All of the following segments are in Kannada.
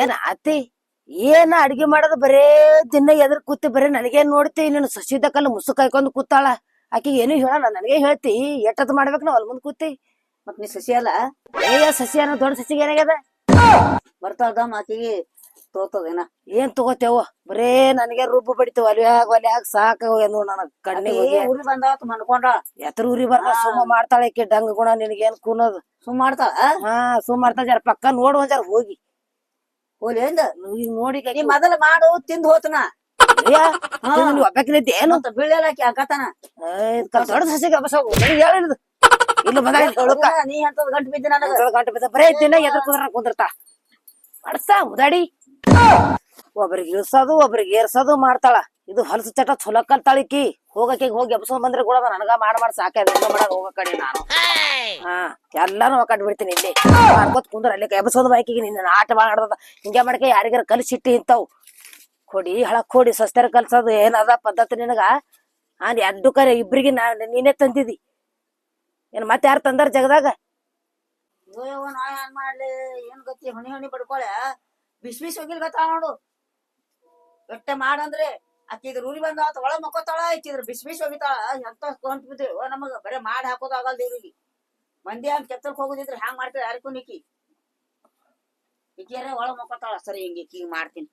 ಏನ ಅತಿ ಏನ ಅಡ್ಗೆ ಮಾಡೋದು ಬರೇ ದಿನ ಎದ್ರ ಕೂತಿ ಬರೇ ನನಗೇನ್ ನೋಡ್ತಿ ನೀನು ಸಸಿದ ಕಲ್ಲು ಮುಸು ಕಾಯ್ಕೊಂಡ್ ಕೂತಾಳ ಆಕಿ ಏನು ಹೇಳಲ್ಲ ನನಗೆ ಹೇಳ್ತಿ ಎಟ್ಟದ್ ಮಾಡ್ಬೇಕು ನಾವ್ ಅಲ್ ಮುಂದ್ ಕೂತಿ ಮತ್ ನೀ ಸಸಿ ಅಲ್ಲ ಸಸಿ ಅನ್ನೋ ದೊಡ್ಡ ಸಸಿಗೆ ಏನಾಗ್ಯದ ಬರ್ತಾಳ್ದ ಆಕಿಗೆ ತೋತದೇನ ಏನ್ ತಗೋತೇವ ಬರೇ ನನಗೆ ರುಬ್ಬು ಬಡಿತೇವ ಒಲ್ಯಾಗ ಸಾಕ ನೋಡ್ ನನಗ್ ಕಣ್ಣಿಗೆ ಉರಿ ಬಂದಾವತ್ ಮನ್ಕೊಂಡ ಎತ್ರ ಊರಿ ಬರ್ದ ಸುಮ್ಮ ಮಾಡ್ತಾಳ ಆಕಿ ಡಂಗ ಗುಣ ನಿನಗೇನ್ ಕೂನೋದು ಸುಮ್ ಮಾಡ್ತಾಳ ಸುಮ್ ಮಾಡ್ತಾಳ ಜರ ಪಕ್ಕ ನೋಡು ಒಂದ್ ಜರ ಹೋಗಿ ಹೋಲಿ ಅಂದ ಈಗ ನೋಡಿ ನೀ ಮೊದಲ ಮಾಡು ತಿಂದ್ ಹೋತನ ಒಬ್ಬಕಿನೈತಿ ಏನು ಬೀಳಲಾಕಿ ಅಕ್ಕತನ ದೊಡ್ಡ ಸಸಿಗೆ ಬಸೋಗು ಹೇಳಿದ್ ಇಲ್ಲ ಬಂದ ನೀ ಅಂತದ್ ಗಂಟು ಬಿದ್ದಿ ನನಗ ಗಂಟೆ ಬಿದ್ದ ಬರೇ ದಿನ ಎದ್ರ ಕುಂದಿರ್ತಾಳ ಅಡ್ಸ ಉದಾಡಿ ಒಬ್ರಿಗೆ ಇಳ್ಸೋದು ಒಬ್ರಿಗೆ ಏರ್ಸೋದು ಮಾಡ್ತಾಳ ಇದು ಹೊಲಸು ಚಟ ಚೊಲೋ ಕಲ್ತಾಳಿಕಿ ಹೋಗಕ್ಕೆ ಹೋಗಿ ಎಬ್ಸೋದ್ ಬಂದ್ರೆ ಕೂಡ ನನಗ ಮಾಡಿ ಸಾಕಾಯ್ತು ಮಾಡಕ್ ಹೋಗ ಕಡೆ ನಾನು ಎಲ್ಲಾನು ಒಕ್ಕಟ್ ಬಿಡ್ತೀನಿ ಇಲ್ಲಿ ಮಾಡ್ಕೋತ ಕುಂದ್ರ ಅಲ್ಲಿ ಎಬ್ಸೋದ್ ಬೈಕಿಗೆ ನಿನ್ನ ಆಟ ಮಾಡ್ದ ಹಿಂಗೆ ಮಾಡಕ್ಕೆ ಯಾರಿಗಾರ ಕಲಿಸಿಟ್ಟಿ ಇಂತಾವ್ ಕೊಡಿ ಹಳಕ್ ಕೊಡಿ ಸಸ್ತಾರ ಕಲ್ಸೋದು ಏನದ ಪದ್ಧತಿ ನಿನಗ ಎಡ್ಡು ಕರೆ ಇಬ್ರಿಗೆ ನೀನೇ ತಂದಿದಿ ಏನ್ ಮತ್ತೆ ಯಾರು ತಂದಾರ ಜಗದಾಗ ನಾ ಏನ್ ಮಾಡ್ಲಿ ಏನ್ ಗತಿ ಹಣಿ ಹಣಿ ಬಡ್ಕೊಳೆ ಬಿಸ್ ಹೋಗಿಲ್ ಗತ್ತ ನೋಡು ಗಟ್ಟೆ ಮಾಡಂದ್ರೆ ಆಕಿದ್ರ ಊರಿ ಬಂದಾವತ್ ಒಳ ಮಕ್ಕೋತಾಳ ಆಕಿದ್ರ ಬಿಸ್ ಹೋಗಿತಾಳ ಎಂತ ಕೊಂಟ್ ಬಿದ್ದೇವ ನಮಗ ಬರೇ ಮಾಡಿ ಹಾಕೋದು ಆಗಲ್ದ ಇವ್ರಿಗೆ ಮಂದಿ ಹಂಗ ಕೆತ್ತಲ್ಕ್ ಹೋಗುದಿದ್ರೆ ಹ್ಯಾಂಗ್ ಮಾಡ್ತಾರ ಯಾರಿಗೂ ನಿಕ್ಕಿ ಇಕ್ಕಿಯರ ಒಳ ಮಕ್ಕೋತಾಳ ಸರಿ ಹಿಂಗ ಹಿಂಗ್ ಮಾಡ್ತೀನಿ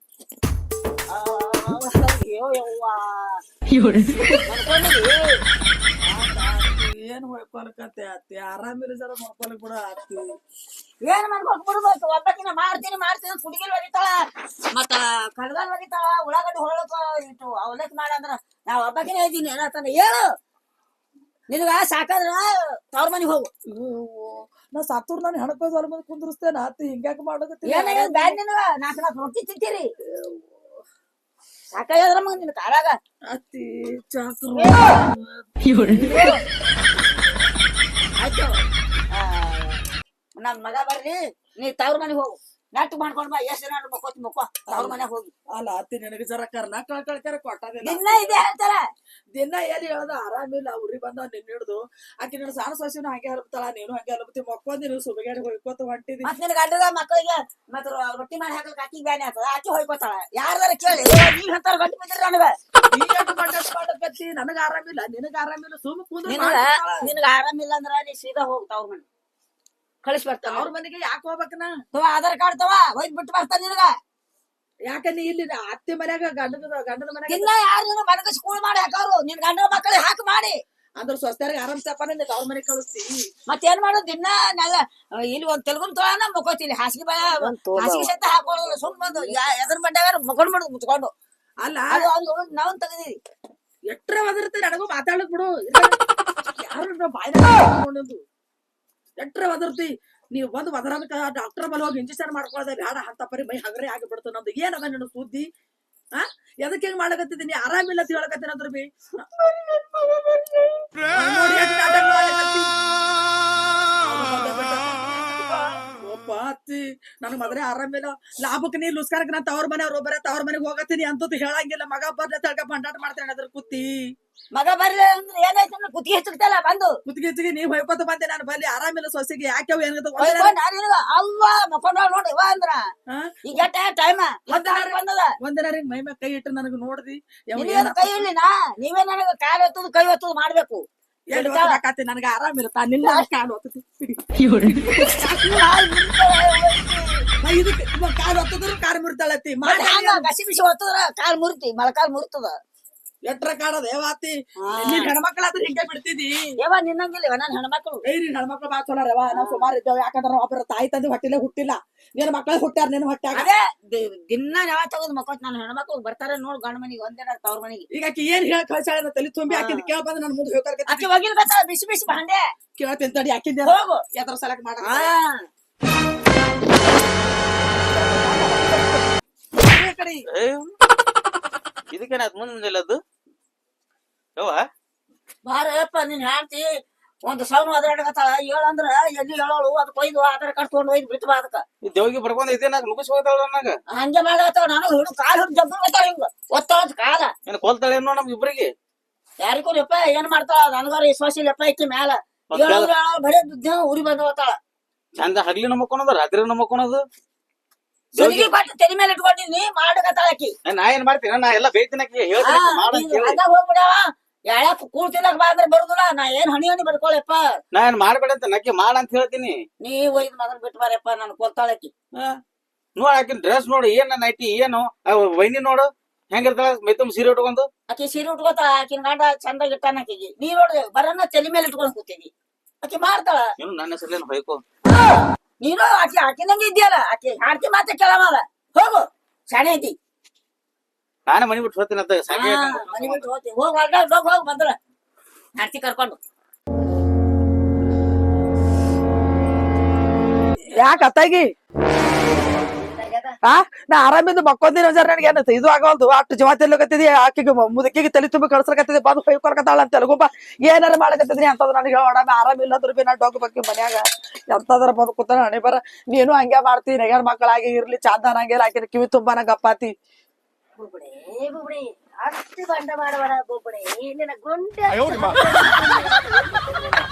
ಏನ್ ಹೊಯ್ಕೊಳಕತ್ತೆ ಅತ್ತಿ ಆರಾಮಿಲ್ಲ ಜರ ಮಾಡ್ಕೊಳಕ್ ಬಿಡ ಅತ್ತಿ ಏನ್ ಮಾಡ್ಕೊಕ್ ಬಿಡ್ಬೇಕು ಒಬ್ಬಕಿನ ಮಾಡ್ತೀನಿ ಅಂತ ಹುಡುಗಿಲ್ ಒಗಿತಾಳ ಮತ್ತ ಕಡದಾಲ್ ಒಗಿತಾಳ ಉಳ್ಳಾಗಡ್ಡಿ ಹೊಳಕ ಇಟ್ಟು ಅವಲಕ್ಕಿ ಮಾಡಂದ್ರ ನಾವ್ ಒಬ್ಬಕಿನ ಇದ್ದೀನಿ ಏನಂತಾನೆ ಹೇಳು ನಿನಗ ಸಾಕಾದ್ರ ತವ್ರ ಮನಿಗ್ ಹೋಗು ನಾ ಸಾತೂರ್ ನಾನು ಹೆಣಕೋದ್ ಹೊಲ ಬಂದ್ ಕುಂದ್ರಸ್ತೇನ ಅತ್ತಿ ಹಿಂಗ್ಯಾಕ ಮಾಡೋಕತ್ತಿ ಏನಾಗ್ಯದ ಬ್ಯಾಡ್ ನಿನಗ ನಾಲ್ಕು ರೊಟ್ಟಿ ತಿಂತೀರಿ ಸಾಕಾಗ್ಯದ್ರ ಮಗ ನಿನ್ ಕಾಲಾಗ ಅತ್ತಿ ಚಾಕ್ರು ಆಯ್ತು ನನ್ ಮಗ ಬರ್ಲಿ ನೀ ತವ್ರ ಮನಿಗ್ ಹೋಗು ನೆಟ್ಟು ಮಾಡ್ಕೊಂಡ್ ಬಾ ಎಷ್ಟ್ ಜನ ಮಕ್ಕೋ ತವ್ರ ಮನ್ಯಾಗ ಹೋಗಿ ಅಲ್ಲ ಅತ್ತಿ ನಿನಗೆ ಜರ ಕರ್ನಾ ಕಳ್ಕಳ್ಕರ ಕೊಟ್ಟದಿಲ್ಲ ದಿನ ಇದೆ ಹೇಳ್ತಾರ ದಿನ ಎಲ್ಲಿ ಹೇಳದ ಆರಾಮಿಲ್ಲ ಉರಿ ಬಂದ ನಿನ್ ಹಿಡ್ದು ಆಕಿ ನಿನ್ನ ಸಣ್ಣ ಸೊಸಿನ ಹಂಗೆ ಹಲಪ್ತಾಳ ನೀನು ಹಂಗೆ ಹಲಪ್ತಿ ಮಕ್ಕೊಂದ್ ನೀನು ಸುಬಗಾಡಿ ಹೊಯ್ಕೋತ ಹೊಂಟಿದಿ ಮತ್ ನಿನ್ ಗಂಡಗ ಮಕ್ಕಳಿಗೆ ಮತ್ತ ರೊಟ್ಟಿ ಮಾಡಿ ಹಾಕಲ್ಕ ಆಕಿ ಬ್ಯಾನೆ ಆಗ್ತದ ಆಕಿ ಹೊಯ್ಕೋತಾಳ ಯಾರ್ದಾರ ಕೇಳಿ ನೀವ್ ಹೇಳ್ತಾರ ಗಂಟು ಬಿದ್ದಿರ ನನಗ ಮಾಡಕತ್ತಿ ನನಗ ಆರಾಮಿಲ್ಲ ನಿನಗ ಆರಾಮಿಲ್ಲ ಸುಮ್ ಕುಂದ್ರ ನಿನಗ ಆರಾಮಿಲ್ಲ ಅಂದ್ರ ನೀ ಸೀದಾ ಹೋಗ್ ತವ್ರ ಮನೆ ಕಳಿಸಿ ಬರ್ತಾನ ಅವ್ರ ಮನೆಗೆ ಯಾಕೆ ಹೋಗ್ಬೇಕನ ಆಧಾರ್ ಕಾರ್ಡ್ ತವ ಒಯ್ದ್ ಬಿಟ್ಟು ಬರ್ತಾನ ನಿನಗ ಯಾಕ ನೀ ಇಲ್ಲಿ ಅತ್ತಿ ಮನ್ಯಾಗ ಗಂಡನ ಮನ್ಯಾಗ ದಿನ ಯಾರು ಮನಗ ಸ್ಕೂಲ್ ಮಾಡಿ ಹಾಕೋರು ನಿನ್ ಗಂಡನ ಮಕ್ಕಳಿಗೆ ಹಾಕಿ ಮಾಡಿ ಅಂದ್ರ ಸ್ವಸ್ಥರಿಗೆ ಆರಾಮ್ ಚಪಾನ ಅವ್ರ ಮನೆಗ್ ಕಳಿಸ್ತಿ ಮತ್ತೇನ್ ಮಾಡೋದು ದಿನ ನೆಲ್ಲ ಇಲ್ಲಿ ಒಂದ್ ತೆಲುಗುನ್ ತೊಳನ ಮುಕ್ಕೋತೀನಿ ಹಾಸಿಗೆ ಬಾಯ ಹಾಸಿಗೆ ಸತ್ತ ಹಾಕೊಳ್ಳೋದು ಸುಮ್ ಬಂದು ಎದ್ರ ಬಂಡಾಗ ಮುಕೊಂಡ್ ಬಿಡುದು ಮುಚ್ಕೊಂಡು ಅಲ್ಲ ನಾವ್ ತೆಗದಿರಿ ಎಟ್ರ ಒದರ್ತ ನನಗೂ ಮಾತಾಡಕ್ ಬಿಡು ಯಾರು ಬಾಯ್ ಎಟ್ರ ಒದರ್ತಿ ನೀವ್ ಬಂದು ಒದರದಕ್ಕ ಡಾಕ್ಟರ್ ಬಲ್ ಹೋಗಿ ಇಂಜೆಕ್ಷನ್ ಮಾಡ್ಕೊಳ್ಳೋದ ಬ್ಯಾಡ ಅಂತ ಪರಿ ಮೈ ಹಗರೆ ಆಗಿಬಿಡ್ತು ನಮ್ದು ಏನದ ನಿನ್ನ ಸುದ್ದಿ ಎದಕ್ಕೆ ಹೆಂಗ್ ಮಾಡಕತ್ತಿದ್ದೀನಿ ಆರಾಮಿಲ್ಲ ಅಂತ ಹೇಳಕತ್ತೀನಿ ಅದ್ರ ಬಿ ಅತ್ತಿ ನನ್ ಮದ್ರೆ ಆರಾಮಿಲ್ಲ ಲಾಭಕ್ ನೀ ಲುಸ್ಕಾರಕ್ ನಾ ತವ್ರ ಮನೆ ಅವ್ರ ಒಬ್ಬರ ತವ್ರ ಮನೆಗೆ ಹೋಗತ್ತೀನಿ ಅಂತದ್ದು ಹೇಳಂಗಿಲ್ಲ ಮಗ ಬರ್ಲಿ ತಳ್ಕ ಬಂಡಾಟ ಮಾಡ್ತೇನೆ ಅದ್ರ ಕುತ್ತಿ ಮಗ ಬರ್ಲಿ ಅಂದ್ರೆ ಏನಾಯ್ತು ಕುತ್ತಿಗೆ ಹೆಚ್ಚಿರ್ತಲ್ಲ ಬಂದು ಕುತ್ತಿಗೆ ಹೆಚ್ಚಿಗೆ ನೀವ್ ಹೊಯ್ಕೋತ ಬಂದೆ ನಾನು ಬಲ್ಲಿ ಆರಾಮಿಲ್ಲ ಸೊಸೆಗೆ ಯಾಕೆ ಅವ್ವ ಮಕ್ಕೊಂಡ್ ನೋಡಿ ವಾ ಅಂದ್ರ ಈಗ ಟೈಮ್ ಒಂದಿನ ಮೈ ಮ್ಯಾಗ ಕೈ ಇಟ್ಟು ನನಗ್ ನೋಡ್ದಿ ಕೈ ಇರ್ಲಿನಾ ನೀವೇ ನನಗ ಕಾಲ್ ಹೊತ್ತದು ಕೈ ಹೊತ್ತದು ಮಾಡ್ಬೇಕು ನನಗ ಆರಾಮಿರುತ್ತಾ ನಿನ್ನ ಕಾಲು ಹೊತ್ತದು ಕಾಲ್ ಹೊತ್ತದ್ರು ಕಾಲ್ ಮುರಿತಾಳತ್ತಿ ಕಸಿ ಬಿಸಿ ಹೊತ್ತದ್ರ ಕಾಲ್ ಮುರಿತಿ ಮೊಳಕಾಲ್ ಮುರ್ತದ ಎಟ್ರ ಕಾಡದ ಯಾವತ್ತಿ ನೀನ್ ಹೆಣ್ಮಕ್ಳಾದ್ರೆ ಹಿಂಗೆ ಬಿಡ್ತಿದಿ ಯಾವ ನಿನ್ನಂಗಿಲ್ಲ ನಾನ್ ಹೆಣ್ಮಕ್ಳು ನೀನ್ ಹೆಣ್ಮಕ್ಳು ಬಾ ಚೊಲರವ ನಾವ್ ಸುಮಾರು ಇದ್ದೇವೆ ಯಾಕಂದ್ರೆ ಒಬ್ಬರ ತಾಯಿ ತಂದೆ ಹೊಟ್ಟಿಲೆ ಹುಟ್ಟಿಲ್ಲ ನಿನ್ ಮಕ್ಳ ಹುಟ್ಟ್ಯಾರ ನಿನ್ ಹೊಟ್ಟೆ ಅದೇ ದಿನ ಯಾವ ತಗೋದ್ ಮಕ್ಕೋತ್ ನಾನು ಹೆಣ್ಮಕ್ಳು ಬರ್ತಾರ ನೋಡ್ ಗಂಡ ಮನಿಗೆ ಒಂದೇನ ತವ್ರ ಮನಿಗೆ ಈಗ ಆಕಿ ಏನ್ ಹೇಳ ಕಳ್ಸಾಳ ತಲೆ ತುಂಬಿ ಆಕಿಂದ ಕೇಳ ಬಂದ್ ನನ್ ಮುಂದೆ ಹೋಗ್ತಾರ ಆಕಿ ಹೋಗಿಲ್ ಗೊತ್ತಾ ಬಿಸಿ ಬಿಸಿ ಭಾಂಡೆ ಕೇಳ್ತೀನಿ ತಡಿ ಆಕಿಂದ ಹೋಗು ಎದ್ರ ಸಲಕ್ ಮಾಡ ಇದಕ್ಕೇನಾಯ್ತು ಮುಂದಿಲ್ಲದ್ದು ಯವ್ವ ಬಾರಪ್ಪ ನೀನ್ ಹೇಳ್ತಿ ಒಂದ್ ಸೌನ್ ಅದ್ರಾಡಕತ್ತಾಳ ಹೇಳಂದ್ರ ಎಲ್ಲಿ ಹೇಳೋಳು ಅದ್ ಕೊಯ್ದು ಆಧಾರ್ ಕಾರ್ಡ್ ತಗೊಂಡ್ ಒಯ್ದು ಬಿಟ್ಟು ಬಾ ಅದಕ್ಕ ದೇವ್ರಿಗೆ ಬರ್ಕೊಂಡ್ ಇದೇನಾಗ ಮುಗಿಸ್ ಹೋಗ್ತಾಳ ನನಗ ಹಂಗೆ ಮಾಡತ್ತಾವ ನಾನು ಹಿಡು ಕಾಲ್ ಹಿಡ್ ಜಬ್ಬ ಬರ್ತಾವ ಹಿಂಗ ಒತ್ತಾಳ ಕಾಲ ಏನ್ ಕೊಲ್ತಾಳೆ ಏನೋ ನಮ್ ಇಬ್ರಿಗೆ ಯಾರಿಗೂ ಲೆಪ್ಪ ಏನ್ ಮಾಡ್ತಾಳ ನನಗಾರ ವಿಶ್ವಾಸ ಲೆಪ್ಪ ಐತಿ ಮ್ಯಾಲ ಹೇಳೋದ್ರ ಬರೇ ದುಡ್ಡ ಉರಿ ಬಂದ ಹೋಗ್ತಾಳ ಚಂದ ಹಗ್ಲಿನ ಮಕ್ಕೊಳೋದು ರಾತ್ರಿನ ಮಕ್ಕೊಳೋದು ಸುಲಿಗೆ ಕೊಟ್ಟು ತಲೆ ಮೇಲೆ ಇಟ್ಕೊಂಡಿನಿ ಮಾಡಕತ್ತಾಳ ಆಕಿ ನಾ ಏನ್ ಮಾಡ್ತೀನಿ ನಾ ಎಲ್ಲ ಬೇಯ್ತೀನಿ ಆಕಿಗೆ ಹೇಳ್ತೀನಿ ಮಾಡಂತ ಹೇಳಿ ಅದಾಗ ಹೋಗ್ಬಿಡವ ಯಾಳ್ಯಾಕ ಕೂಳ್ ತಿನ್ನಕ್ ಬಾ ಅಂದ್ರೆ ಬರುದಿಲ್ಲ ನಾ ಏನ್ ಹಣಿ ಹಣಿ ಬಡ್ಕೊಳಪ್ಪ ನಾ ಏನ್ ಮಾಡ್ಬೇಡ ಅಂತ ನಕ್ಕಿ ಮಾಡ ಅಂತ ಹೇಳ್ತೀನಿ. ನೀವ್ ಒಯ್ದು ಮೊದಲ್ ಬಿಟ್ಟು ಬಾರಪ್ಪ ನನ್ ಕೊಲ್ತಾಳಕಿ ನೋಡ್ ಆಕಿನ ಡ್ರೆಸ್ ನೋಡು ಏನ್ ನೈಟಿ ಏನು ವೈನಿ ನೋಡು ಹೆಂಗಿರ್ತಾಳ ಮೈತುಂಬ ಸೀರೆ ಉಟ್ಕೊಂಡು. ಆಕಿ ಸೀರೆ ಉಟ್ಕೋತಾಳ ಆಕಿನ ಗಂಡ ಚಂದಾಗಿ ಇಟ್ಟಾನ ಆಕಿಗೆ ನೀ ನೋಡ್ರಿ ಬರನ್ನ ತಲೆ ಮೇಲೆ ಇಟ್ಕೊಂಡ್ ಕೂತೀವಿ ಆಕಿ ಮಾಡ್ತಾಳ. ಏನು ನನ್ನ ಹೆಸರ್ಲೇನು ಹೊಯ್ಕೋ ನೀನು ಆಕಿ ಆಕಿನಂಗೆ ಇದೆಯಲ್ಲ ಆಕಿ ಹಾಡ್ತಿ ಮಾತೆ ಕೇಳಮಲ್ಲ ಹೋಗು ಶಾಣೆ ಐತಿ ನಾನೇ ಮನಿ ಬಿಟ್ಟು ಹೋಗ್ತೀನಿ ಅಂತ ಸಂಜೆ ಮನೆ ಬಿಟ್ಟು ಹೋಗ್ತಿ ಹೋಗ್ ಬಂದ್ರ ಹಾಡ್ತಿ ಕರ್ಕೊಂಡು ಯಾಕ ಅತ್ತಾಗಿ ನಾ ಆರಾಮಿಂದ ಮಕ್ಕೊಂದಿನ ನನಗೆ ಏನೈತೆ ಇದು ಆಗವಲ್ದು ಅಷ್ಟು ಜೀವ ತೆಲ್ಲಕತ್ತಿದಿ ಆಕಿಗೆ ಮುದಕಿಗೆ ತಲೆ ತುಂಬಿ ಕಳ್ಸಕತ್ತಿದೆ ಬಂದು ಹೊಯ್ಕೊರ್ಕತ್ತಾಳ ಅಂತ ತೆಲುಗುಪ್ಪ ಏನಾರ ಮಾಡಕತ್ತಿದ್ರಿ ಅಂತಂದ್ರ ನನಗೆ ಹೇಳ ಆರಾಮಿಲ್ಲದ್ರ ಬಿ ನಾ ಡೊಗ್ ಬಗ್ಗೆ ಮನ್ಯಾಗ ಎಂತದ್ರ ಬದುಕುತ್ತಾನ ಹಣೆ ಬರ ನೀನು ಹಂಗೆ ಮಾಡ್ತಿ ನೆಗರ್ ಮಕ್ಕಳಾಗಿ ಇರ್ಲಿ ಚಾಂದನಂಗೆಲ್ಲ ಆಕಿನ ಕಿವಿ ತುಂಬಾನ ಗಪ್ಪಾತಿ ಬುಬ್ಣೆ ಬುಬ್ಣೆ ಅಷ್ಟು ಬಂಡ ಮಾಡವರ ಬುಬ್ಣೆ ನಿನ್ನ ಗುಂಡೆ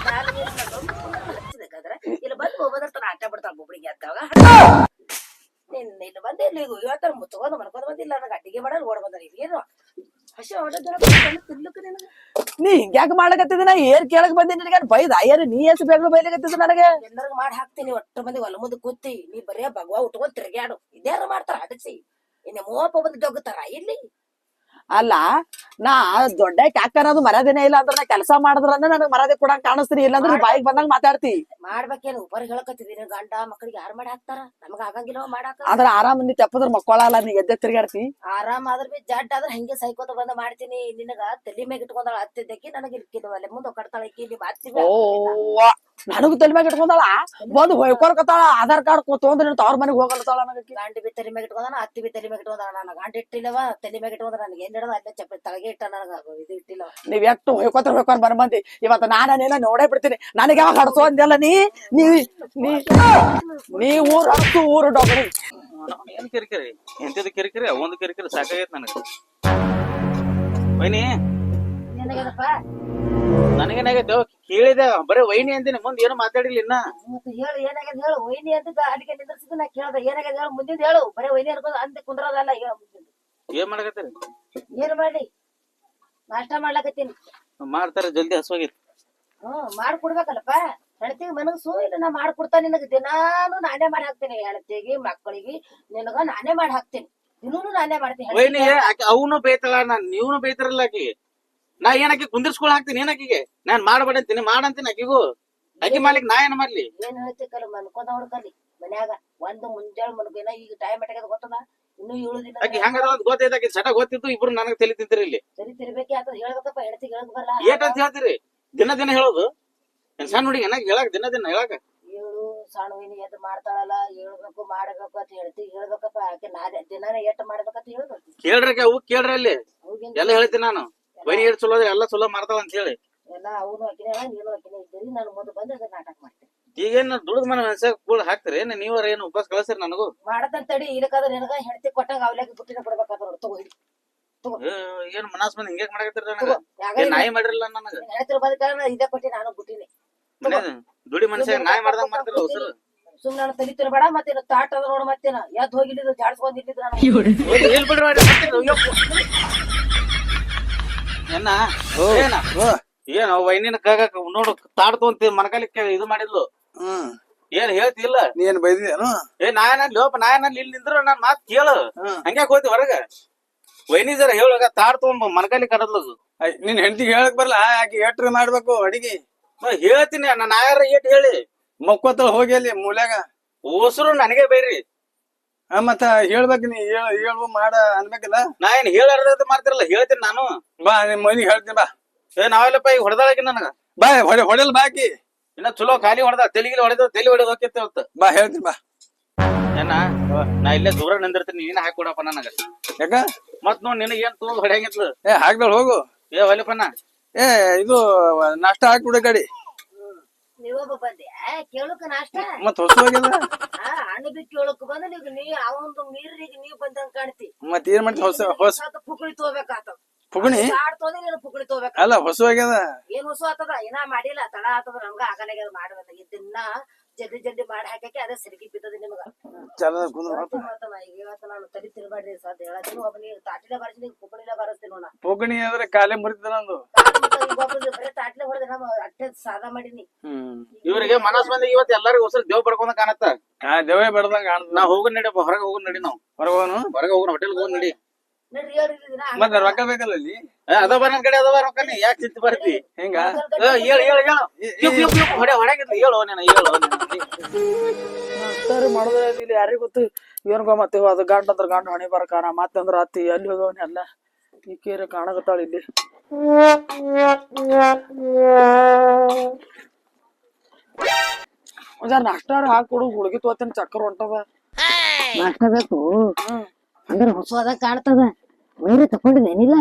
ಇಲ್ಲಿ ಬಂದು ಹೋಗೋದ್ರ ಆಟ ಬಿಡ್ತಾಳ ಬುಬ್ಣಿಗೆ ಅತ್ತಾಗ ಇಲ್ಲಿ ಬಂದು ಇಲ್ಲಿ ಹೇಳ್ತಾರ ಮುಚ್ಕೊಂಡು ಮನ್ಕೊಂಡ್ ಬಂದಿಲ್ಲ ನನಗೆ ಅಡ್ಡಿಗೆ ಮಾಡಲ್ಲ ಓಡ್ ಬಂದ ಏನು ಹಸಿ ಹೊಡೆದ್ರ ತಿನ್ಲಕ್ಕ ನಿನಗ ನೀ ಹಿಂಗ್ಯಾಕ ಮಾಡ್ಲಕತ್ತಿದ ನಾ ಏನ್ ಕೇಳಕ್ ಬಂದಿ ನಿನಗೆ ಬೈದ ಏನ್ ನೀ ಎಷ್ಟು ಬೇಗ ಬೈಲಕತ್ತಿದ ನನಗೆ ಎಲ್ಲರಿಗೂ ಮಾಡಿ ಹಾಕ್ತೀನಿ ಒಟ್ಟು ಮಂದಿ ಹೊಲ ಮುಂದೆ ಕೂತಿ ನೀ ಬರೇ ಭಗವಾ ಉಟ್ಕೊಂಡ್ ತಿರ್ಗ್ಯಾಡು ಇದ್ಯಾರ ಮಾಡ್ತಾರ ಅಡಸಿ ಇನ್ನ ಮೂವಪ್ಪ ಬಂದು ಡೊಗ್ತಾರ ಇಲ್ಲಿ ಅಲ್ಲ ನಾ ದೊಡ್ಡ ಅನ್ನೋದು ಮರ್ಯಾದೆನೇ ಇಲ್ಲ ಅಂದ್ರೆ ನಾ ಕೆಲಸ ಮಾಡಿದ್ರನ್ನ ನನಗ್ ಮರ್ಯಾದೆ ಕೊಡಂಗ್ ಕಾಣಿಸ್ತೀನಿ ಇಲ್ಲಾಂದ್ರೆ ಬಾಯಿಗೆ ಬಂದಂಗ್ ಮಾತಾಡ್ತಿ ಮಾಡ್ಬೇಕೇನು ಉಪರಿ ಹೇಳಕತ್ತಿದೀನಿ ಗಂಡ ಮಕ್ಕಳಿಗೆ ಯಾರು ಮಾಡಿ ಹಾಕ್ತಾರ ನಮಗ ಆಗಂಗಿಲ್ಲ ಮಾಡಾಕ ಅದ್ರ ಆರಾಮ್ ನೀ ತೆಪ್ಪದ್ರ ಮಕ್ಕೊಳಲ್ಲ ನೀ ಎದ್ದೆ ತಿರ್ಗಾಡ್ತಿ ಆರಾಮ್ ಆದ್ರ ಬಿ ಜಡ್ ಆದ್ರ ಹಂಗೆ ಸೈಕೋತ ಬಂದ ಮಾಡ್ತೀನಿ ನಿನಗ ತಲಿ ಮ್ಯಾಗ ಇಟ್ಕೊಂಡಾಳ ಅತ್ತಿದ್ದಕ್ಕೆ ನನಗೆ ಇರ್ಕಿಲ್ವಲ್ಲ ಮುಂದೆ ಕಡ್ತಾಳ ಇಲ್ಲಿ ಬಾತ್ತಿ ಓ ನನಗೂ ತಲೆ ಮ್ಯಾಗ ಇಟ್ಕೊಂಡಾಳ ಬಂದು ಹೊಯ್ಕೊರ್ಕತ್ತಾಳ ಆಧಾರ್ ಕಾರ್ಡ್ ತೊಗೊಂಡ್ರೆ ಅವ್ರ ಮನೆಗೆ ಹೋಗಲ್ತಾಳ ನನಗೆ ಗಂಡ ಬಿ ತಲೆ ಮ್ಯಾಗ ಇಟ್ಕೊಂಡಾನ ಅತ್ತಿ ಬಿ ತಲೆ ಮ್ಯಾಗ ಇಟ್ಕೊಂಡಾನ ನನ್ನ ಗಂಡ ಇಟ್ಟಿಲ್ಲವ ತಲೆ ಮ್ಯಾಗ ಇಟ್ಕೊಂಡ್ರ ನನಗೆ ಏನ್ ಹಿಡದ ಅಲ್ಲೇ ಚಪ್ಪ ತಳಗೆ ಇಟ್ಟ ನನಗ ಇದು ಇಟ್ಟಿಲ್ಲವ ನೀವ್ ಎಷ್ಟು ಹೊಯ್ಕೊಂಡ್ ಬಂದಿ ಇವತ್ತು ನಾನೇನ ನೋಡೇ ಬಿಡ್ತೀನಿ ನನಗೆ ಯಾವಾಗ ಹಡ್ಸೋ ಅಂದೆಲ್ಲ ನೀ ಊರ್ ಹಡ್ಸು ಊರು ಡೊಗರಿ ಏನ್ ಕಿರಿಕಿರಿ ಎಂತದ ಕಿರಿಕಿರಿ ಒಂದು ಕಿರಿಕಿರಿ ಸಾಕಾಗೈತ್ ನನಗೆ. ವೈನಿ ನಿನಗೇನಪ್ಪ ನನಗೇನಾಗೈತೆ ಕೇಳಿದೆ ಬರೀ ವೈನಿ ಅಂತೀನಿ ಮುಂದೆ ಏನು ಮಾತಾಡಿಲ್ಲ ಇನ್ನ. ಮತ್ತೆ ಹೇಳು ಏನಾಗ್ಯದ ಹೇಳು ವೈನಿ ಅಂತ ಅಡಿಗೆ ನಿಂದ್ರಿಸಿದ್ ನಾ ಕೇಳ್ದೆ ಏನಾಗ್ಯದ ಹೇಳು ಮುಂದಿನ ಹೇಳು ಬರೀ ವೈನಿ ಅನ್ಕೊಂಡ್ ಅಂತ ಕುಂದ್ರೋದಲ್ಲ ಹೇಳು ಮುಂದಿನ ಏನ್ ಮಾಡಕತ್ತೀರಿ? ಏನ್ ಮಾಡ್ಲಿ ನಾಷ್ಟ ಮಾಡ್ಲಕತ್ತೀನಿ ಮಾಡ್ತಾರ ಜಲ್ದಿ ಹಸುವಾಗೈತಿ. ಮಾಡ್ಕೊಡ್ಬೇಕಲ್ಲಪ್ಪ ಹೆಣ್ತಿಗೆ ಮನಸ್ಸು ಇಲ್ಲ ನಾ ಮಾಡ್ಕೊಡ್ತಾ ನಿನಗ ದಿನಾನು ನಾನೇ ಮಾಡಿ ಹಾಕ್ತೀನಿ ಹೆಣ್ತಿಗೆ ಮಕ್ಕಳಿಗೆ ನಿನಗ ನಾನೇ ಮಾಡಿ ಹಾಕ್ತೀನಿ ದಿನೂನು ನಾನೇ ಮಾಡ್ತೀನಿ ವೈನಿ ಆಕಿ ಅವನು ಬೈತಾಳ ನೀವನು ಬೈತಾರಲ್ಲ ಆಕಿ ನಾ ಏನಕ್ಕೆ ಕುಂದಿರ್ಸ್ಕೊಳ್ ಹಾಕ್ತೀನಿ ಏನಕ್ಕಿಗೆ ನಾನ್ ಮಾಡ್ಬೇಡ ಅಂತೀನಿ ಮಾಡಂತೀನಿ ಆಕಿಗೂ ಆಕಿ ಮಾಡ್ಲಿಕ್ ನಾ ಏನ್ ಮಾಡ್ಲಿ? ಏನ್ ಹೇಳ್ತಿಕಲ್ಲ ಮನ್ಕೊಂಡ ಹುಡ್ಕಲ್ಲಿ ಮನ್ಯಾಗ ಒಂದು ಮುಂಜಾನೆ ಮನ್ಕೇನ ಈಗ ಟೈಮ್ ಅಟಕ ಗೊತ್ತದ ಇನ್ನು 7 ದಿನ ಆಕಿ ಹೆಂಗದ ಅಂತ ಗೊತ್ತೈತ ಆಕಿ ಚಟ ಗೊತ್ತಿತ್ತು ಇಬ್ರು ನನಗ್ ತಲೆ ತಿಂತೀರಿ ಇಲ್ಲಿ ಸರಿ ತಿರ್ಬೇಕಿ ಆತ ಹೇಳ್ಬೇಕಪ್ಪ ಹೆಣ್ತಿಗೆ ಹೇಳಕ್ ಬರಲ್ಲ ಏಟಂತ ಹೇಳ್ತೀರಿ ದಿನ ಹೇಳೋದು ಏನ್ ಸಣ್ಣ ಹುಡುಗಿ ಏನಾಗ ಹೇಳಕ್ ದಿನ ಹೇಳಕ ಏಳು ಸಣ್ಣ ವೈನಿ ಎದ್ದು ಮಾಡ್ತಾಳಲ್ಲ ಹೇಳ್ಬೇಕು ಮಾಡಬೇಕು ಅಂತ ಹೇಳ್ತಿ ಹೇಳ್ಬೇಕಪ್ಪ ಆಕೆ ನಾನೇ ದಿನಾನೇ ಎಟ್ಟು ಮಾಡ್ಬೇಕಂತ ಹೇಳ್ಬೇಕು ಕೇಳ್ರಿ ಅವು ಕೇಳ್ರಿ ಅಲ್ಲಿ ಎಲ್ಲ ಹೇಳ್ತೀನಿ ನಾನು ವೈನಿ ಎಷ್ಟು ಚಲೋ ಎಲ್ಲ ಚಲೋ ಮಾಡ್ತಾಳ ಅಂತ ಹೇಳಿ ಎಲ್ಲ ಅವನು ಹಾಕಿನ ನೀನು ಹಾಕಿನ ಇದ್ದೀರಿ ನಾನು ಮುಂದೆ ಬಂದ್ರೆ ನಾಟಕ ಮಾಡ್ತೀನಿ ಈಗೇನ್ ದುಡ್ದು ಮನ ಮನ್ಸಾಗ ಕೂಡ ಹಾಕ್ತಿರಿ ನೀವ್ರ ಏನು ಉಪವಾಸ ಕಳಿಸ್ರಿ ನನಗೂ ಮಾಡತಂತ ತಡಿ ಇಲ್ಲಕಾದ್ರೆ ನಿನಗ ಹೆಣ್ತಿ ಕೊಟ್ಟಂಗ ಅವಲಾಗಿ ಬುಟ್ಟಿನ ಕೊಡ್ಬೇಕಾದ್ರ ತಗೋ ಏನ್ ಮನಸ್ ಬಂದ್ ಹಿಂಗ್ಯಾಕ್ ಮಾಡಕತ್ತೀರಿ ನನಗ ಏನ್ ನಾಯಿ ಮಾಡಿರಲ್ಲ ನನಗ ಹೆಣ್ತಿರು ಬಂದ ಇದೇ ಕೊಟ್ಟಿ ನಾನು ಬುಟ್ಟಿನಿ ದುಡಿ ಮನುಷ್ಯ ನಾಯಿ ಮಾಡ್ದಂಗ್ ಮಾಡ್ತಿರ ಹೊಸರು ಸುಮ್ನೆ ನಾನು ತಲಿ ತಿರ್ಬೇಡ ಮತ್ತೇನು ತಾಟ ಅದ ನೋಡು ಮತ್ತೇನ ಎದ್ದು ಹೋಗಿಲ್ಲಿದ್ದು ಜಾಡ್ಸ್ಕೊಂಡ್ ಇಲ್ಲಿದ್ರು ನಾನು ಏನ್ ಬಿಡ್ರಿ ಏನ ವೈನಿನ ಕಾಗಕ್ ನೋಡು ತಾಡ್ತು ಅಂತ ಮನಕಾಲಿ ಇದು ಮಾಡಿದ್ಲು ಏನ್ ಹೇಳ್ತಿಲ್ಲ ನೀನ್ ಬೈದಿದೇನು ನಾಯನಲ್ಲಿ ಲೋಪ ನಾಯನಲ್ಲಿ ಇಲ್ಲಿ ನಿಂದ್ರು ನನ್ ಮಾತ್ ಕೇಳು ಹಂಗ್ಯಾಕ್ ಹೋಯ್ತಿ ಹೊರಗ ವೈನಿ ಜರ ಹೇಳುವಾಗ ತಾಡ್ತು ಮನಕಾಲಿ ಕಡದ್ಲು ನಿನ್ ಹೆಂಡತಿಗೆ ಹೇಳಕ್ ಬರಲ್ಲ ಆಕಿ ಎಟ್ರ ಮಾಡ್ಬೇಕು ಅಡಿಗೆ ಹೇಳ್ತೀನಿ ನನ್ನ ಆಯಾರ ಏಟ್ ಹೇಳಿ ಮಕ್ಕೋತ ಹೋಗಿ ಅಲ್ಲಿ ಮೂಲ್ಯಾಗ ಓಸರು ನನಗೆ ಬೈರಿ ಮತ್ತ ಹೇಳ್ಬೇಕ್ ನೀ ಹೇಳ್ಬೋ ಮಾಡ ಅನ್ಬೇಕಲ್ಲ ನಾ ಏನ್ ಹೇಳಾರ್ದ ಮಾಡ್ತಿರಲ್ಲ ಹೇಳ್ತೀನಿ ನಾನು ಬಾ ನಿಮ್ ಮನಿಗ್ ಹೇಳ್ತೀನಿ ಬಾ ನಾವೆಲ್ಲಪ್ಪ ಈಗ ಹೊಡೆದಾಳಕಿ ನನಗ ಬಾ ಹೊಡೆಲ್ ಬಾಕಿ ಇನ್ನ ಚಲೋ ಖಾಲಿ ಹೊಡೆದ ತೆಲಿಗಿಲಿ ಹೊಡೆದ ತಲೆ ಹೊಡೆದ ಹೋಗ್ಯತ್ತೆ ಅವತ್ತು ಬಾ ಹೇಳ್ತೀನಿ ಬಾ ಏನ ನಾ ಇಲ್ಲೇ ದೂರ ನಿಂದಿರ್ತೀನಿ ನೀನ ಹಾಕೊಡಪ್ಪ ನನಗ ಯಾಕ ಮತ್ ನೋಡ್ ನಿನಗ ಏನ್ ತೋಲ್ ಹೊಡ್ಯಾಂಗಿತ್ಲು ಹಾಕ್ಬೇಡ ಹೋಗು ಹೊಲಿಪನ ಇದು ನಾಷ್ಟ ಹಾಕ್ಬಿಡ ಕಡಿ ನೀವೊಬ್ಬ ಬಂದೆ ಕೇಳಕ್ ನಾಷ್ಟ ಮತ್ ಹೊಸವಾಗ್ಯದ ಹಣ್ಣು ಬಿ ಕೇಳಕ್ ಬಂದ ನೀ ಅವಂದು ನೀರಿಗೆ ನೀವ್ ಬಂದಂಗ ಕಾಣ್ತಿ ಮತ್ ಏನ್ ಮಾಡ್ತಿ ಹೊಸ ಪುಕಳಿ ತಗೋಬೇಕಾಗ್ತದ ಪುಗಣಿ ಆಡ್ತೋದ್ರೆ ನೀನು ಪುಕಳಿ ತಗೋಬೇಕ ಅಲ್ಲ ಹೊಸವಾಗ್ಯದ ಏನ್ ಹೊಸ ಆತದ ಏನ ಮಾಡಿಲ್ಲ ತಡ ಆತದ ನಮ್ಗ ಆಗಲಾಗ್ಯದ ಮಾಡ್ಬೇಕ ದಿನ ಜಲ್ದಿ ಜಲ್ದಿ ಮಾಡಿ ಹಾಕಕ್ಕೆ ಅದೇ ಸರಿಗೆ ಬಿದ್ದದ ನಿಮಗ ಚಲೋ ಕುಂದ್ರ ಇವತ್ತು ನಾನು ತಲೆ ತಿನ್ಬೇಡ್ರಿ ಸಾಧ್ಯ ಹೇಳತ್ತೀನಿ ಒಬ್ಬನಿಗೆ ತಾಟಿಲೆ ಬರ್ತೀನಿ ಕುಕ್ಕಣಿಲೆ ಬರಸ್ತೀನಿ ನೋಡ ಪೋಗಣಿ ಆದ್ರೆ ಕಾಲೇ ಮುರಿದ ನಂದು ಬರೀ ತಾಟ್ಲೆ ಹೊಡೆದ ನಮ್ಮ ಅಟ್ಟೆ ಸಾದ ಮಾಡೀನಿ ಇವ್ರಿಗೆ ಮನಸ್ ಬಂದ ಇವತ್ತು ಎಲ್ಲರಿಗೂ ಹೊಸರು ದೇವ್ ಪಡ್ಕೊಂಡ ಕಾಣತ್ತ ದೇವೇ ಬೆಡ್ದಂಗ ಕಾಣ್ತದ. ನಾವ್ ಹೋಗೋಣ ನಡಿ ಹೊರಗೆ ಹೋಗೋಣ ನಡಿ ನಾವು ಹೊರಗೆ ಹೋಗೋಣ ಹೋಟೆಲ್ ಹೋಗೋಣ ನಡಿ ನಡ್ರಿ ಹೇಳ್ರಿ ದಿನ ಮತ್ತೆ ರೊಕ್ಕ ಬೇಕಲ್ಲ ಅಲ್ಲಿ ಅದ ಬರ ಕಡೆ ಅದ ರೊಕ್ಕ ನೀ ಯಾಕೆ ಚಿಂತೆ ಬರ್ತಿ ಹೆಂಗ ಹೊಡಗಿದ್ಲು ಹೇಳು ನೀನು ಹೇಳು ಸರಿ ಮಾಡಿದ್ರೆ ಇಲ್ಲಿ ಯಾರಿಗ್ ಗೊತ್ತು ಏನ್ಗೋ ಮತ್ತೆ ಅದು ಗಂಡ ಅಂದ್ರ ಗಂಡ ಹೊಣೆ ಬರ ಕಾಣ ಮತ್ತೆ ಅಂದ್ರ ಅತ್ತಿ ಅಲ್ಲಿ ಹೋಗವನಿ ಅಲ್ಲ ಈ ಕೇರ ಕಾಣಕತ್ತಾಳ ಇಲ್ಲಿ ಒಂದ್ ನಾಷ್ಟಾರ ಹಾಕೊಡು ಹುಡುಗಿ ತೋತೇನೆ ಚಕ್ಕರ್ ಹೊಂಟದ ಮಾಡ್ಕೋಬೇಕು ಅಂದ್ರೆ ಹೊಸದಾಗ ಕಾಣ್ತದ ವೈರ ತಕೊಂಡಿದ್ದೇನಿಲ್ಲ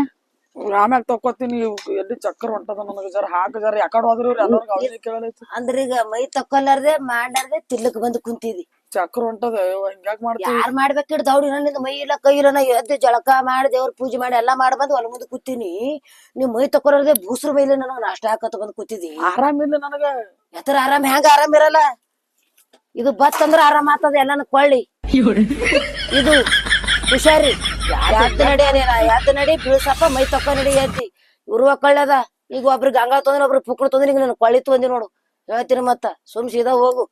ಆಮ್ಯಾಗ ತಕೋತೀನಿ ಎಲ್ಲಿ ಚಕ್ಕರ್ ಹೊಂಟದ ನನಗ ಜರ ಹಾಕ ಜರ ಯಾಕಡೆ ಹೋದ್ರು ಎಲ್ಲರಿಗೂ ಅವ್ರಿಗೆ ಕೇಳೈತಿ ಅಂದ್ರೆ ಈಗ ಮೈ ತಕ್ಕೊಲಾರ್ದೆ ಮಾಡಾರ್ದೆ ತಿರ್ಲಕ್ ಬಂದು ಕುಂತಿದಿ ಚಕ್ಕರ್ ಹೊಂಟದ ಹಿಂಗ್ಯಾಕ್ ಮಾಡ್ತೀವಿ ಯಾರ್ ಮಾಡ್ಬೇಕಿಡ್ ದೌಡಿ ನನ್ನಿಂದ ಮೈ ಇಲ್ಲ ಕೈ ಇಲ್ಲ ನಾ ಎದ್ದು ಜಳಕ ಮಾಡಿ ದೇವ್ರ ಪೂಜೆ ಮಾಡಿ ಎಲ್ಲಾ ಮಾಡಿ ಬಂದು ಹೊಲ ಮುಂದೆ ಕೂತೀನಿ ನೀವ್ ಮೈ ತಕ್ಕೊಲಾರ್ದೆ ಬೂಸ್ರ ಮೈಲಿ ನನಗ ನಾಷ್ಟ ಹಾಕತ್ತ ಬಂದು ಕೂತಿದಿ ಆರಾಮಿಲ್ಲ ನನಗ ಎತ್ತರ ಆರಾಮ್ ಹೆಂಗ ಆರಾಮ್ ಇರಲ್ಲ ಇದು ಬತ್ ಅಂದ್ರ ಆರಾಮ್ ಆಗ್ತದ ಎಲ್ಲಾನು ಕೊಳ್ಳಿ ಇದು ಹುಷಾರಿ ಯಾತ್ ನಡಿ ಬೀಳ್ಸಪ್ಪ ಮೈ ತಕ್ಕ ನಡಿ ಎದ್ದಿ ಇವ್ರು ಕೊಳ್ಳದ ಈಗ ಒಬ್ರಿಗೆ ಗಂಗಾ ತೊಂದ್ರೆ ಒಬ್ರು ಪುಕ್ಕಳು ತೊಂದ್ರೆ ಈಗ ನನ್ ಕೊಳ್ಳಿ ತೊಂದಿ ನೋಡು ಹೇಳ್ತೀನಿ ಮತ್ತ ಸುಮ್ ಸೀದಾ ಹೋಗು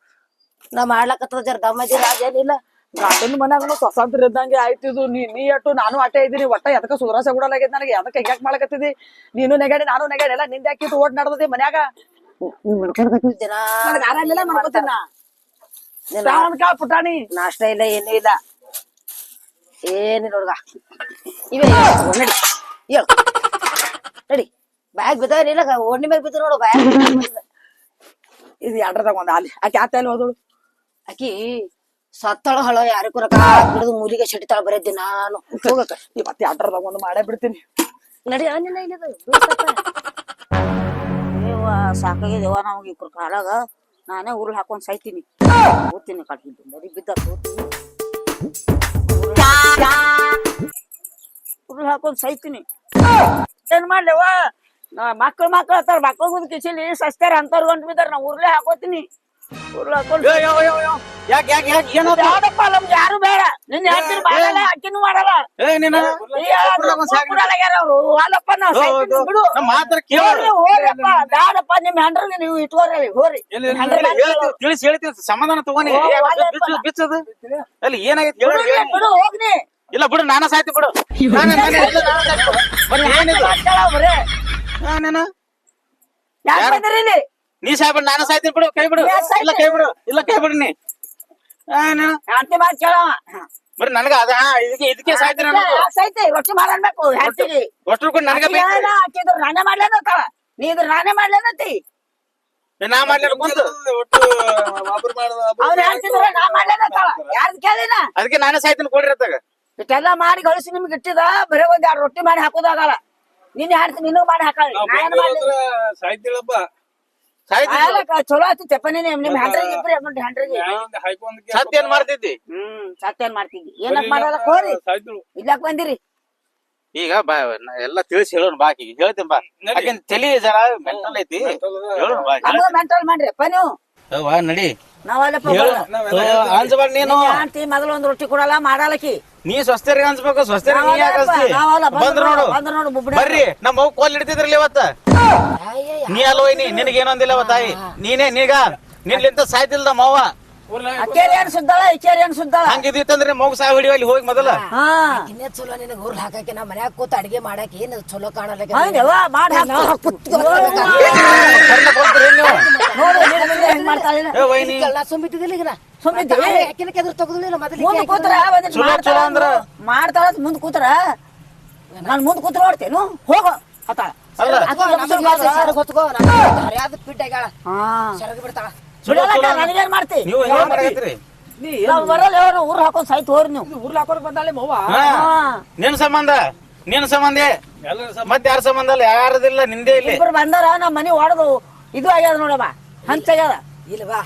ನಾ ಮಾಡ್ಲಕತ್ತದ ಜರ ದಮ್ಮದಿ ರಾಜ ಏನಿಲ್ಲ ಗಂಡನ ಮನ್ಯಾಗ ಸ್ವತಂತ್ರ ಇದ್ದಂಗೆ ಆಯ್ತಿದು ನೀ ಅಟ್ಟು ನಾನು ಆಟೆ ಇದ್ದೀನಿ ಒಟ್ಟ ಎದಕ್ಕ ಸುಧಾರಸೆ ಕೊಡಲಾಗೈತಿ ನನಗೆ ಎದಕ್ಕ ಹೆಂಗ್ಯಾಕ್ ಮಾಡಕತ್ತಿದಿ ನೀನು ನೆಗಾಡಿ ನಾನು ನೆಗಾಡಿ ಎಲ್ಲ ನಿಂದ ಹಾಕಿತ್ತು ಓಟ್ ನಡ್ದದಿ ಮನ್ಯಾಗ ನೀವ್ ಮಾಡ್ಕೊಳಕತ್ತಿ ದಿನ ನನಗ ಆರಾಮಿಲ್ಲ ಮಾಡ್ಕೊತೀನ ಪುಟಾಣಿ ನಾಷ್ಟ ಇಲ್ಲ ಏನೂ ಇಲ್ಲ ಏನಿಲ್ಲ ಹುಡ್ಗ ಇವೇ ನಡಿ ಹೇಳು ನಡಿ ಬ್ಯಾಗ್ ಬಿದ್ದಾನಿಲ್ಲ ಓಣಿ ಮ್ಯಾಗ ಬಿದ್ದ ನೋಡು ಬ್ಯಾಗ್ ಇದು ಎರಡ್ರದಾಗ ಒಂದ್ ಅಲ್ಲಿ ಆಕೆ ಆತ ಎಲ್ಲಿ ಹೋದಳು ಆಕಿ ಸತ್ತಳ ಹಳ ಯಾರಿಗೂ ರೊಕ್ಕ ಬಿಡದು ಮೂಲಿಗೆ ಸಿಡಿತಾಳ ಬರದ್ದಿ ನಾನು ಹೋಗಕ್ಕ ಇವತ್ತು ಎರಡ್ರದಾಗ ಒಂದು ಮಾಡೇ ಬಿಡ್ತೀನಿ ನಡಿ ಅಣ್ಣ ಇಲ್ಲದ ಸಾಕಾಗಿದೇವ ನಮ್ಗೆ ಇಬ್ರು ಕಾಲಾಗ ನಾನೇ ಉರುಳು ಹಾಕೊಂಡ್ ಸಾಯ್ತೀನಿ ಓದ್ತೀನಿ ಕಟ್ಟಿದ್ದು ಬರೀ ಬಿದ್ದ ಓದ್ತೀನಿ ಉರುಳು ಹಾಕೊಂಡ್ ಸಾಯ್ತೀನಿ ಏನ್ ಮಾಡ್ಲೇವ ಮಕ್ಳು ಹತ್ತಾರ ಮಕ್ಳು ಮುಂದ್ ಕಿಸಿಲಿ ಸಸ್ತಾರ ಅಂತವ್ರು ಗಂಟು ಬಿದ್ದಾರ ನಾ ಉರ್ಲೆ ಹಾಕೋತೀನಿ ಉರ್ಲು ಹಾಕೊಂಡ್ ಯಾಕೆ ಏನಾದ್ರು ಯಾವ್ದಪ್ಪ ನಮ್ಗೆ ಯಾರು ಬೇಡ ನಿನ್ ಹೇಳ್ತೀನಿ ಮಾಡಲ್ಲ ಅಕ್ಕಿನೂ ಮಾಡಲ್ಲ ಅವ್ರು ಅಲ್ಲಪ್ಪ ನಾವ್ ಸಾಯ್ತೀನಿ ಬಿಡು ಮಾತ್ರ ಕೇಳಿ ಹೋರಪ್ಪ ಬ್ಯಾಡಪ್ಪ ನಿಮ್ ಹೆಂಡ್ರಿಗೆ ನೀವು ಇಟ್ಕೋರಿ ಹೋರಿ ತಿಳಿಸಿ ಹೇಳ್ತೀನಿ ಸಮಾಧಾನ ತಗೋನಿ ಬಿಚ್ಚದು ಅಲ್ಲಿ ಏನಾಗೈತಿ ಬಿಡು ಹೋಗ್ನಿ ಇಲ್ಲ ಬಿಡು ನಾನ ಸಾಯ್ತಿ ಬಿಡು ಯಾಕೆ ಬಂದಿರಿ ಇಲ್ಲಿ ನೀ ಸಾಯ್ಬಿಡು ನಾನು ಸಾಯ್ತೀನಿ ಬಿಡು ಕೈ ಬಿಡು ಇಲ್ಲ ಕೈ ಬಿಡು ಇಲ್ಲ ಕೈ ಬಿಡು ನೀ ಹೆಂಡತಿ ಮಾತು ಕೇಳವ ಬರೀ ನನಗ ಅದ ಇದಕ್ಕೆ ಸಾಯ್ತೀನಿ ಸೈತಿ ರೊಟ್ಟಿ ಮಾಡನ್ಬೇಕು ಹೆಂಡತಿಗೆ ಅಷ್ಟ್ರು ಕೂಡ ನನಗ ಹಾಕಿದ್ರು ನಾನೇ ಮಾಡ್ಲೇನತ್ತಾಳ ನೀ ಇದ್ರ ನಾನೇ ಮಾಡ್ಲೇನತ್ತಿ ನಾ ಮಾಡ್ಲಾರ ಕುಂತು ಅವ್ರು ಹೇಳ್ತಿದ್ರ ನಾ ಮಾಡ್ಲೇನತ್ತಾಳ ಯಾರ್ದು ಕೇಳಿನ ಅದಕ್ಕೆ ನಾನೇ ಸಾಯ್ತೀನಿ ಕೊಡ್ರಿ ಅತ್ತಾಗ ಇಷ್ಟೆಲ್ಲ ಮಾಡಿ ಗಳಿಸಿ ನಿಮ್ಗೆ ಇಟ್ಟಿದ ಬರೀ ಒಂದ್ ಎರಡು ರೊಟ್ಟಿ ಮಾಡಿ ಹಾಕೋದಾಗಲ್ಲ ನೀನ್ ಹಾಡ್ತೀನಿ ನೀನು ಮಾಡಿ ಹಾಕಳಿ ಸಾಯ್ತಿಳಪ್ಪ ಚಲೋ ಆಯ್ತಿತ್ತಪ್ಪ ನಿಮ್ ಹೆಂಡ್ರಿಗೆ ಇಬ್ರಿ ಹೆಂಡ್ರಿಗೆ ಸತ್ಯ ಏನ್ ಮಾಡ್ತಿದ್ದಿ ಸತ್ತೇನ್ ಮಾಡ್ತಿದ್ದಿ ಏನಕ್ ಮಾಡಲ್ಲ ಕೋರಿ ಇಲ್ಲಾಕ್ ಬಂದಿರಿ ಈಗ ಬಾ ಎಲ್ಲ ತಿಳಿಸಿ ಹೇಳೋಣ ಬಾಕಿ ಹೇಳ್ತೀನಿ ಬಾ ಯಾಕೆ ತಲಿ ಜರ ಮೆಂಟಲ್ ಐತಿ ಹೇಳೋಣ ಬಾ ಮೆಂಟಲ್ ಮಾಡ್ರಿಪ್ಪ ನೀವು ನಡಿ ನಾವಲ್ಲಪ್ಪ ಅನ್ಸಬೇಡ ನೀನು ಆಂಟಿ ಮೊದಲು ಒಂದ್ ರೊಟ್ಟಿ ಕೊಡಲ್ಲ ಮಾಡಲಕ್ಕಿ ನೀ ಸ್ವಸ್ಥರಿಗೆ ಅನ್ಸ್ಬೇಕು ಸ್ವಸ್ಥರಿಗೆ ನೀ ಯಾಕೆ ಬಂದ್ರ ನೋಡು ಬರ್ರಿ ನಮ್ಮ ಮಗು ಕೋಲ್ ಹಿಡ್ತಿದ್ರಲ್ಲ ಇವತ್ತ ನೀ ಅಲ್ವೈನಿ ನಿನಗೇನೊಂದಿಲ್ಲ ತಾಯಿ ನೀನೇ ನೀಗ ನಿನ್ಲಿಂತ ಸಾಯ್ತಿಲ್ದ ಮವ್ವ ಅಕ್ಕೇರಿ ಏನ್ ಸುದ್ದಾಳ ಇಕ್ಕೇರಿ ಏನ್ ಸುದ್ದಾಳ ಹಂಗಿದ್ದಿತ್ತಂದ್ರೆ ಮಗು ಸಾಯ್ ಹೊಡಿವ ಅಲ್ಲಿ ಹೋಗಿ ಮೊದಲ ಇನ್ನೇ ಚಲೋ ನಿನಗ ಊರ್ ಹಾಕಕ್ಕೆ ನಾ ಮನ್ಯಾಗ ಕೂತ್ ಅಡಿಗೆ ಮಾಡಕ್ ಏನ್ ಚಲೋ ಕಾಣಲ್ಲ ಮಾಡಿ ಹೆಂಗ್ ಮಾಡ್ತಾಳೆ ಸುಮ್ಮಿಟ್ಟಿದಿಲ್ಲ ಈಗ ಸುಮ್ಮಿದ್ದಿ ಎದುರು ತಗುದಿಲ್ಲ ಮುಂದ್ ಕೂತ್ರ ಅಂದ್ರ ಮಾಡ್ತಾಳ ಮುಂದ್ ಕೂತ್ರ ನಾನ್ ಮುಂದ್ ಕೂತ್ರ ನೋಡ್ತೇನು ಹೋಗ ಆತಾಳ ಪಿಟ್ಟ ಸರಗ್ ಬಿಡ್ತಾಳ ನನಗೇನ್ ಮಾಡ್ತಿ ನೀವು ಏನ್ ಮಾಡಕತ್ತೀರಿ ಬರಲ್ಲ ಊರ್ ಹಾಕೊಂಡ್ ಸಾಯ್ತು ಹೋರಿ ನೀವು ಊರ್ಲ ಹಾಕೋರ್ ಬಂದಾಳೆ ಮವ್ವ ನಿನ್ ಸಂಬಂಧ ಮತ್ತೆ ಯಾರ ಸಂಬಂಧ ಅಲ್ಲ ಯಾರದಿಲ್ಲ ನಿಂದೇ ಇಲ್ಲಿ ಇಬ್ರು ಬಂದಾರ ನಮ್ ಮನಿ ಹೊಡೆದು ಇದು ಆಗ್ಯದ ನೋಡಮ್ಮ ಹಂಚಾಗ್ಯದ ಇಲ್ವಾ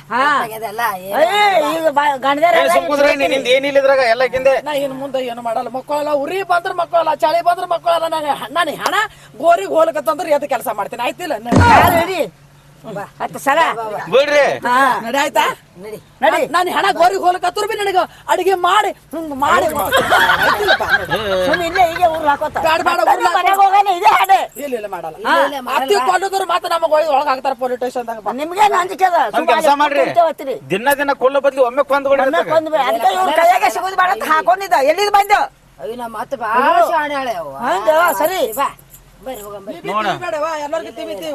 ಈಗ ಗಂಡದೇರ ಸುಮ್ಕುಂದ್ರೆ ನಿಂದ ಏನಿಲ್ಲ ಇದ್ರಾಗ ಎಲ್ಲಕ್ಕಿಂದೆ ನಾ ಇನ್ ಮುಂದೆ ಏನು ಮಾಡಲ್ಲ ಮಕ್ಕಳಲ್ಲ ಉರಿ ಬಂದ್ರ ಮಕ್ಕಳಲ್ಲ ಚಳಿ ಬಂದ್ರ ಮಕ್ಕಳಲ್ಲ ನಾನು ಹಣ ಗೋರಿಗೆ ಹೋಲಕತ್ತಂದ್ರ ಎದ್ ಕೆಲಸ ಮಾಡ್ತೀನಿ ಆಯ್ತಿಲ್ಲ ಹತ್ತು ಸಲ ಬಿಡ್ರಿ ನಡಿ ಆಯ್ತಾ ನಡಿ ನಡಿ ನಾನು ಹೆಣ ಗೋರಿಗೆ ಹೋಗ್ಲಕತ್ತರು ಬಿ ನನಗ ಅಡಿಗೆ ಮಾಡಿ ಹಿಂಗ್ ಮಾಡಿ ಸುಮ್ಮನೆ ಇಲ್ಲೇ ಹೀಗೆ ಊರ್ ಹಾಕೋತ ಬ್ಯಾಡ, ಬ್ಯಾಡ, ಊರ್ಲ್ ಹಾಕೋ. ಮನೆಗೆ ಹೋಗಾನೆ ಇದೇ ಹಾಡೆ ಇಲ್ಲ ಮಾಡಲ್ಲ ಅತ್ತಿ ಕೊಲ್ಲುದ್ರು ಮತ್ತೆ ನಮಗ ಒಳಗ ಹಾಕ್ತಾರ ಪೊಲೀಸ್ ಸ್ಟೇಷನ್ದಾಗ ನಿಮ್ಗೆ ಅಂಜಿಕೆ ಅದ ಒಂದ್ ಕೆಲ್ಸ ಮಾಡ್ರಿ ದಿನ ಕೊಲ್ಲ ಬದ್ಲಿ ಒಮ್ಮೆ ಕೊಂದ್ ಅದಕ್ಕೆ ಇವ್ರ ಕೈಯಾಗೆ ಸಿಗೋದು ಬೇಡ ಅಂತ ಹಾಕೊಂಡಿದ್ದ ಎಲ್ಲಿದ್ ಬಂದು ಅಯ್ಯ ನಮ್ಮ ಮಾತು ಬಾಳ ಶಾಣೆ ಹಳೆ ಅವ ಹಂಗ ಸರಿ ಬಾ ಬರ್ರಿ ಹೋಗಂ ಬರ್ರಿ ಎಲ್ಲರಿಗೂ ತಿಮಿತಿ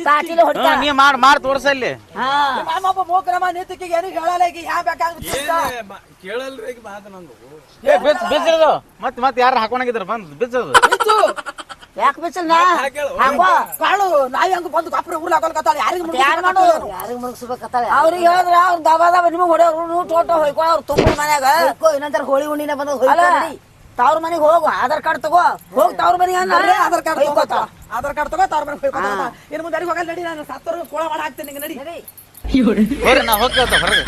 ತಾಟಿಲೆ ಹೊಡಿತ ನೀ ಮಾಡ್ ತೋರ್ಸ ಇಲ್ಲಿ ಮೋಕ್ರಮ ನೀತಿಗೆ ಏನು ಹೇಳಲ್ಲ ಈಗ ಯಾ ಕೇಳಲ್ರಿ ಈಗ ಮಾತು ನಂದು ಬಿಚ್ಚದು ಮತ್ ಯಾರು ಹಾಕೊಂಡಾಗಿದ್ರ ಬಂದ್ ಬಿಚ್ಚದು ಯಾಕೆ ಬಿಚ್ಚಲ್ ಹಾಕೋ ಕಾಳು ನಾಯಿ ಹಂಗ ಬಂದು ಕಾಪ್ರ ಊರ್ಲ ಹಾಕೊಳ್ಕತ್ತಾಳ ಯಾರಿಗೂ ಯಾರು ಮಾಡು ಯಾರಿಗ ಮುಗಿಸ್ಬೇಕತ್ತಾಳೆ ಅವ್ರಿಗೆ ಹೇಳಿದ್ರ ಅವ್ರ ದಬ ನಿಮಗ್ ಹೊಡೆಯವ್ರು ನೀವು ಟೋಟ ಹೊಯ್ಕೊ ಅವ್ರು ತುಂಬ ಮನ್ಯಾಗ ಇನ್ನೊಂದರ ಹೋಳಿ ಹುಣ್ಣಿನ ಬಂದ ಅಲ್ಲ ತವ್ರ ಮನೆಗೆ ಹೋಗು ಆಧಾರ್ ಕಾರ್ಡ್ ತಗೋ ಹೋಗ್ ತವ್ರ ಮನೆಗೆ ಆಧಾರ್ ಕಾರ್ಡ್ ತಗೋತ ಆಧಾರ್ ಕಾರ್ಡ್ ತಗೋ ಅವ್ರ ಮನೆಗೆ ಹೋಗ್ಕೊತಾಳ ಇನ್ನು ಮುಂದೆ ಹೋಗಲ್ಲ ನಡಿ ನಾನು ಸತ್ತರು ಕೋಳ ಮಾಡಿ ಹಾಕ್ತೀನಿ ನಿಂಗೆ ನಡಿ ಬರ್ರಿ ನಾ ಹೋಗ್ತೇವ ಹೊರಗೆ